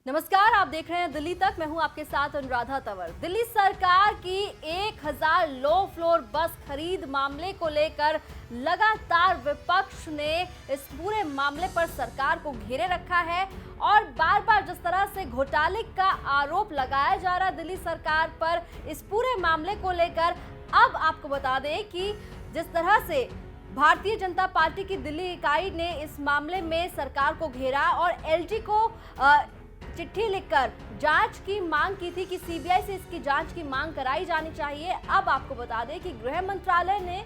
नमस्कार, आप देख रहे हैं दिल्ली तक। मैं हूं आपके साथ अनुराधा तंवर। दिल्ली सरकार की 1000 लो फ्लोर बस खरीद मामले को लेकर लगातार विपक्ष ने इस पूरे मामले पर सरकार को घेरे रखा है और बार बार जिस तरह से घोटाले का आरोप लगाया जा रहा है दिल्ली सरकार पर इस पूरे मामले को लेकर, अब आपको बता दें कि जिस तरह से भारतीय जनता पार्टी की दिल्ली इकाई ने इस मामले में सरकार को घेरा और एलजी को चिट्ठी लिखकर जांच की मांग की थी कि सीबीआई से इसकी जांच की मांग कराई जानी चाहिए। अब आपको बता दें कि गृह मंत्रालय ने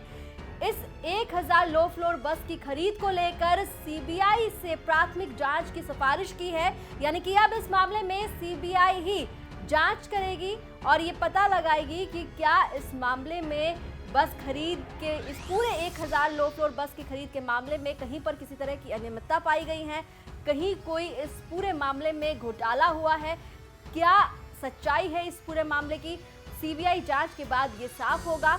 इस 1000 लो फ्लोर बस की खरीद को लेकर सीबीआई से प्राथमिक जांच की सिफारिश की है, यानी कि अब इस मामले में सीबीआई ही जांच करेगी और ये पता लगाएगी कि क्या इस मामले में बस खरीद के इस पूरे 1000 लो फ्लोर बस की खरीद के मामले में कहीं पर किसी तरह की अनियमितता पाई गई है, कहीं कोई इस पूरे मामले में घोटाला हुआ है, क्या सच्चाई है इस पूरे मामले की। सीबीआई जांच के बाद ये साफ होगा।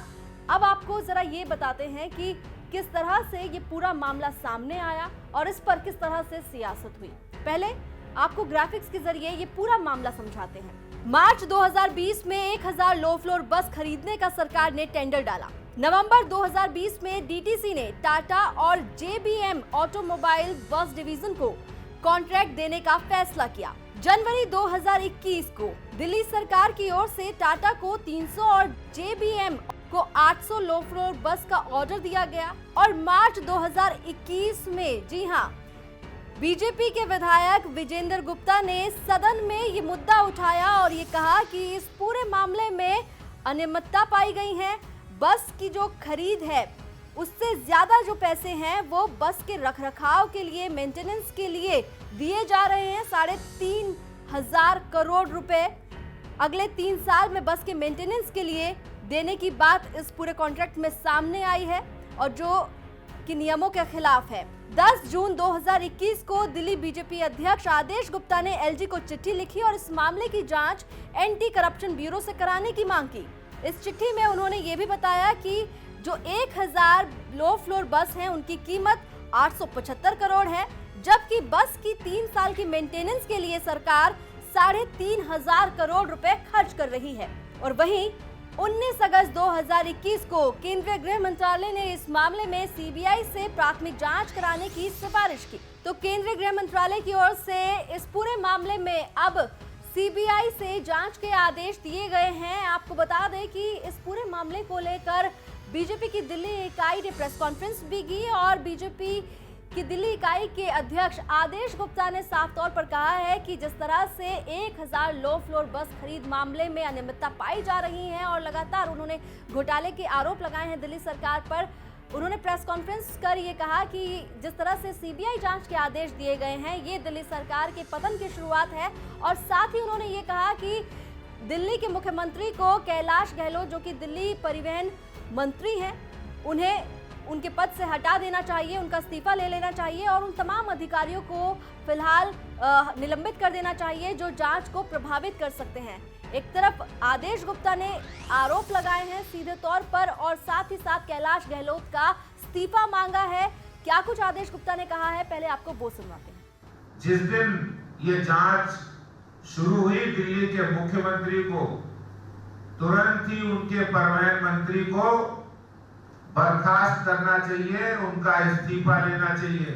अब आपको जरा ये बताते हैं कि किस तरह से ये पूरा मामला सामने आया और इस पर किस तरह से सियासत हुई। पहले आपको ग्राफिक्स के जरिए ये पूरा मामला समझाते हैं। मार्च 2020 में 1000 लो फ्लोर बस खरीदने का सरकार ने टेंडर डाला। नवंबर 2020 में डीटीसी ने टाटा और जेबीएम ऑटोमोबाइल बस डिवीजन को कॉन्ट्रैक्ट देने का फैसला किया। जनवरी 2021 को दिल्ली सरकार की ओर से टाटा को 300 और जेबीएम को 800 लो फ्लोर बस का ऑर्डर दिया गया और मार्च 2021 में, जी हां, बीजेपी के विधायक विजेंद्र गुप्ता ने सदन में ये मुद्दा उठाया और ये कहा कि इस पूरे मामले में अनियमितता पाई गई है। बस की जो खरीद है उससे ज्यादा जो पैसे हैं वो बस के रखरखाव के लिए, मेंटेनेंस के लिए दिए जा रहे हैं। 3,500 करोड़ रुपए अगले 3 साल में बस के मेंटेनेंस के लिए देने की बात इस पूरे कॉन्ट्रैक्ट में सामने आई है और जो कि नियमों के खिलाफ है। 10 जून 2021 को दिल्ली बीजेपी अध्यक्ष आदेश गुप्ता ने एलजी को चिट्ठी लिखी और इस मामले की जांच एंटी करप्शन ब्यूरो से कराने की मांग की। इस चिट्ठी में उन्होंने ये भी बताया कि जो 1000 लो फ्लोर बस हैं उनकी कीमत 875 करोड़ है, जबकि बस की 3 साल की मेंटेनेंस के लिए सरकार 3,500 करोड़ रुपए खर्च कर रही है। और वहीं 19 अगस्त 2021 को केंद्रीय गृह मंत्रालय ने इस मामले में सीबीआई से प्राथमिक जांच कराने की सिफारिश की। तो केंद्रीय गृह मंत्रालय की ओर से इस पूरे मामले में अब सीबीआई से जांच के आदेश दिए गए हैं। आपको बता दें कि इस पूरे मामले को लेकर बीजेपी की दिल्ली इकाई ने प्रेस कॉन्फ्रेंस भी की और बीजेपी की दिल्ली इकाई के अध्यक्ष आदेश गुप्ता ने साफ तौर पर कहा है कि जिस तरह से 1000 लो फ्लोर बस खरीद मामले में अनियमितता पाई जा रही है और लगातार उन्होंने घोटाले के आरोप लगाए हैं दिल्ली सरकार पर, उन्होंने प्रेस कॉन्फ्रेंस कर ये कहा कि जिस तरह से सीबीआई जांच के आदेश दिए गए हैं ये दिल्ली सरकार के पतन की शुरुआत है। और साथ ही उन्होंने ये कहा कि दिल्ली के मुख्यमंत्री को कैलाश गहलोत, जो कि दिल्ली परिवहन मंत्री हैं, उन्हें उनके पद से हटा देना चाहिए, उनका इस्तीफा ले लेना चाहिए और उन तमाम अधिकारियों को फिलहाल निलंबित कर देना चाहिए जो जांच को प्रभावित कर सकते हैं। एक तरफ आदेश गुप्ता ने आरोप लगाए हैं सीधे तौर पर और साथ ही साथ कैलाश गहलोत का इस्तीफा मांगा है। क्या कुछ आदेश गुप्ता ने कहा है, पहले आपको वो सुनवाते हैं। जिस दिन ये जांच शुरू हुई, दिल्ली के मुख्यमंत्री को तुरंत ही उनके परिवहन मंत्री को बर्खास्त करना चाहिए, उनका इस्तीफा लेना चाहिए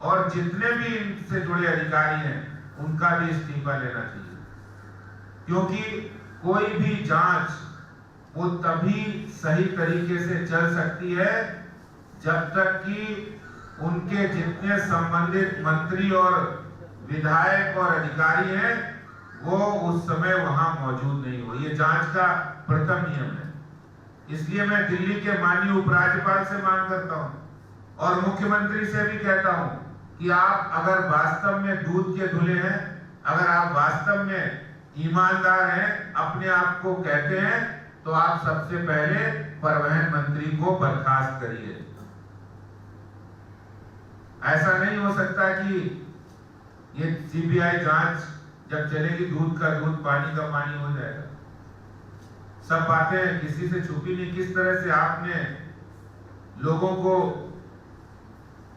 और जितने भी इनसे जुड़े अधिकारी हैं उनका भी इस्तीफा लेना चाहिए, क्योंकि कोई भी जांच वो तभी सही तरीके से चल सकती है जब तक कि उनके जितने संबंधित मंत्री और विधायक और अधिकारी हैं वो उस समय वहां मौजूद नहीं हो। ये जांच का प्रथम नियम है। इसलिए मैं दिल्ली के माननीय उपराज्यपाल से मांग करता हूं और मुख्यमंत्री से भी कहता हूं कि आप अगर वास्तव में दूध के धुले हैं, अगर आप वास्तव में ईमानदार हैं, अपने आप को कहते हैं, तो आप सबसे पहले परिवहन मंत्री को बर्खास्त करिए। ऐसा नहीं हो सकता कि ये सीबीआई जांच जब चलेगी दूध का दूध पानी का पानी हो जाएगा। सब बातें किसी से छुपी नहीं। किस तरह से आपने लोगों को,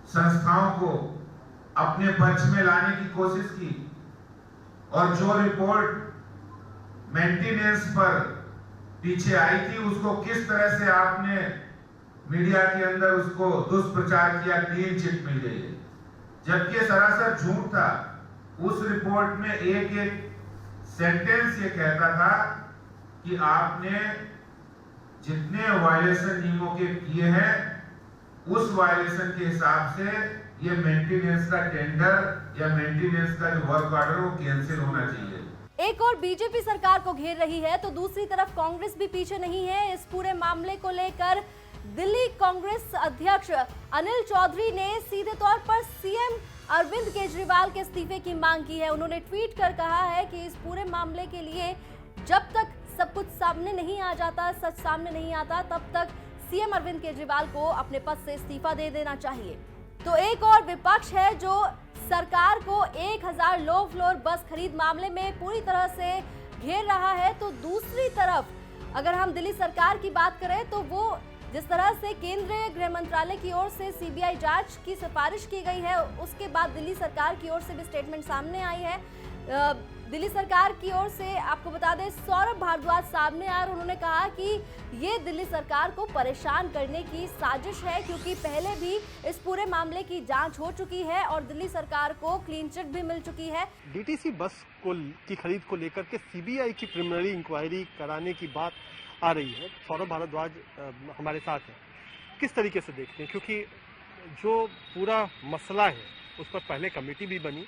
संस्थाओं को अपने पक्ष में लाने की कोशिश की, और जो रिपोर्ट मेंटेनेंस पर पीछे आई थी उसको किस तरह से आपने मीडिया के अंदर उसको दुष्प्रचार किया, क्लीन चिट मिल गई है, जबकि सरासर झूठ था। उस रिपोर्ट में एक एक सेंटेंस ये कहता था कि आपने जितने वायलेशन नियमों के किए हैं उस वायलेशन के हिसाब से ये मेंटेनेंस का टेंडर या मेंटेनेंस का जो वर्क ऑर्डर वो कैंसिल होना चाहिए। एक और बीजेपी सरकार को घेर रही है तो दूसरी तरफ कांग्रेस भी पीछे नहीं है। इस पूरे मामले को लेकर दिल्ली कांग्रेस अध्यक्ष अनिल चौधरी ने सीधे तौर पर सीएम अरविंद केजरीवाल के इस्तीफे की मांग की है। उन्होंने ट्वीट कर कहा है कि इस पूरे मामले के लिए जब तक सब कुछ सामने नहीं आ जाता, सच सामने नहीं आता, तब तक सीएम अरविंद केजरीवाल को अपने पद से इस्तीफा दे देना चाहिए। तो एक और विपक्ष है जो सरकार को 1000 लो फ्लोर बस खरीद मामले में पूरी तरह से घेर रहा है, तो दूसरी तरफ अगर हम दिल्ली सरकार की बात करें तो वो जिस तरह से केंद्रीय गृह मंत्रालय की ओर से सीबीआई जांच की सिफारिश की गई है, उसके बाद दिल्ली सरकार की ओर से भी स्टेटमेंट सामने आई है। दिल्ली सरकार की ओर से आपको बता दें सौरभ भारद्वाज सामने आए और उन्होंने कहा कि ये दिल्ली सरकार को परेशान करने की साजिश है, क्योंकि पहले भी इस पूरे मामले की जांच हो चुकी है और दिल्ली सरकार को क्लीन चिट भी मिल चुकी है। डीटीसी बस की खरीद को लेकर के सीबीआई की प्रिलिमिनरी इंक्वायरी कराने की बात आ रही है। सौरभ भारद्वाज हमारे साथ है, किस तरीके से देखते हैं, क्योंकि जो पूरा मसला है उस पर पहले कमेटी भी बनी,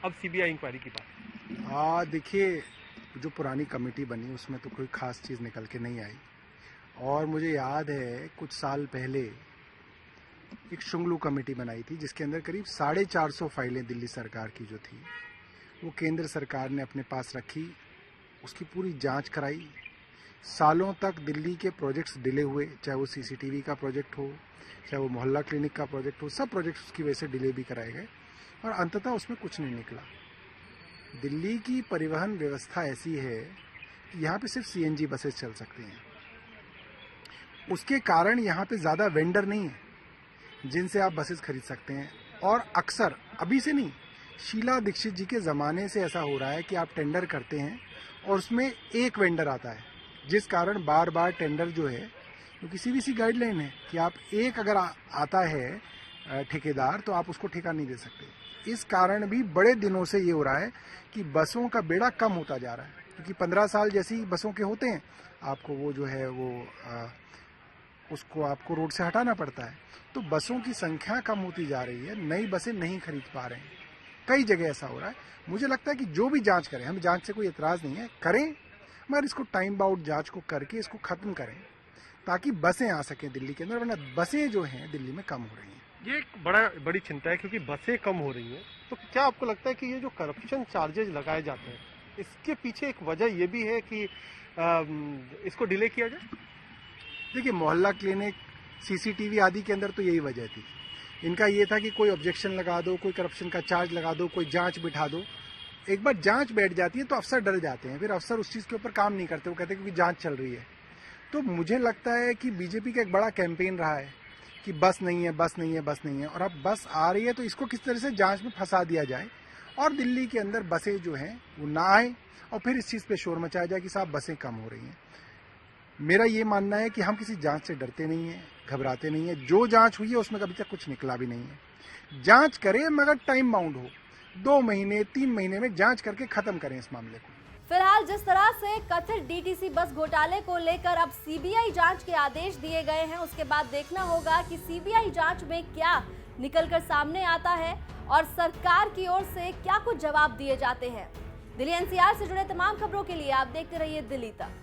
अब सीबीआई इंक्वायरी की बात। देखिए, जो पुरानी कमेटी बनी उसमें तो कोई खास चीज़ निकल के नहीं आई, और मुझे याद है कुछ साल पहले एक शुंगलू कमेटी बनाई थी जिसके अंदर करीब 450 फाइलें दिल्ली सरकार की जो थी वो केंद्र सरकार ने अपने पास रखी, उसकी पूरी जांच कराई। सालों तक दिल्ली के प्रोजेक्ट्स डिले हुए, चाहे वो सीसीटीवी का प्रोजेक्ट हो, चाहे वो मोहल्ला क्लिनिक का प्रोजेक्ट हो, सब प्रोजेक्ट्स उसकी वजह से डिले भी कराए गए और अंततः उसमें कुछ नहीं निकला। दिल्ली की परिवहन व्यवस्था ऐसी है कि यहाँ पे सिर्फ सीएनजी बसेस चल सकती हैं। उसके कारण यहाँ पे ज़्यादा वेंडर नहीं है जिनसे आप बसेस खरीद सकते हैं, और अक्सर अभी से नहीं, शीला दीक्षित जी के ज़माने से ऐसा हो रहा है कि आप टेंडर करते हैं और उसमें एक वेंडर आता है, जिस कारण बार बार टेंडर जो है, क्योंकि सीबीसी गाइडलाइन है कि आप एक अगर आता है ठेकेदार तो आप उसको ठेका नहीं दे सकते। इस कारण भी बड़े दिनों से ये हो रहा है कि बसों का बेड़ा कम होता जा रहा है, क्योंकि 15 साल जैसी बसों के होते हैं, आपको वो जो है वो उसको आपको रोड से हटाना पड़ता है, तो बसों की संख्या कम होती जा रही है, नई बसें नहीं खरीद पा रहे हैं। कई जगह ऐसा हो रहा है। मुझे लगता है कि जो भी जांच करें, हमें जांच से कोई एतराज़ नहीं है, करें, मगर इसको टाइम बाउंड जांच को करके इसको ख़त्म करें ताकि बसें आ सकें दिल्ली के अंदर, वरना बसें जो हैं दिल्ली में कम हो रही हैं। ये एक बड़ी चिंता है, क्योंकि बसें कम हो रही हैं। तो क्या आपको लगता है कि ये जो करप्शन चार्जेज लगाए जाते हैं, इसके पीछे एक वजह ये भी है कि इसको डिले किया जाए? देखिए, मोहल्ला क्लिनिक, सीसीटीवी आदि के अंदर तो यही वजह थी। इनका ये था कि कोई ऑब्जेक्शन लगा दो, कोई करप्शन का चार्ज लगा दो, कोई जांच बिठा दो। एक बार जांच बैठ जाती है तो अफसर डर जाते हैं, फिर अफसर उस चीज़ के ऊपर काम नहीं करते, वो कहते हैं क्योंकि जांच चल रही है। तो मुझे लगता है कि बीजेपी का एक बड़ा कैंपेन रहा है कि बस नहीं है, बस नहीं है, बस नहीं है, और अब बस आ रही है तो इसको किस तरह से जांच में फंसा दिया जाए और दिल्ली के अंदर बसें जो हैं वो ना आए और फिर इस चीज़ पे शोर मचाया जाए कि साहब बसें कम हो रही हैं। मेरा ये मानना है कि हम किसी जांच से डरते नहीं हैं, घबराते नहीं हैं। जो जांच हुई है उसमें कभी तक कुछ निकला भी नहीं है। जांच करें मगर टाइम बाउंड हो, 2 महीने 3 महीने में जांच करके खत्म करें इस मामले को। फिलहाल जिस तरह से कथित डीटीसी बस घोटाले को लेकर अब सीबीआई जांच के आदेश दिए गए हैं, उसके बाद देखना होगा कि सीबीआई जांच में क्या निकलकर सामने आता है और सरकार की ओर से क्या कुछ जवाब दिए जाते हैं। दिल्ली एनसीआर से जुड़े तमाम खबरों के लिए आप देखते रहिए दिल्ली तक।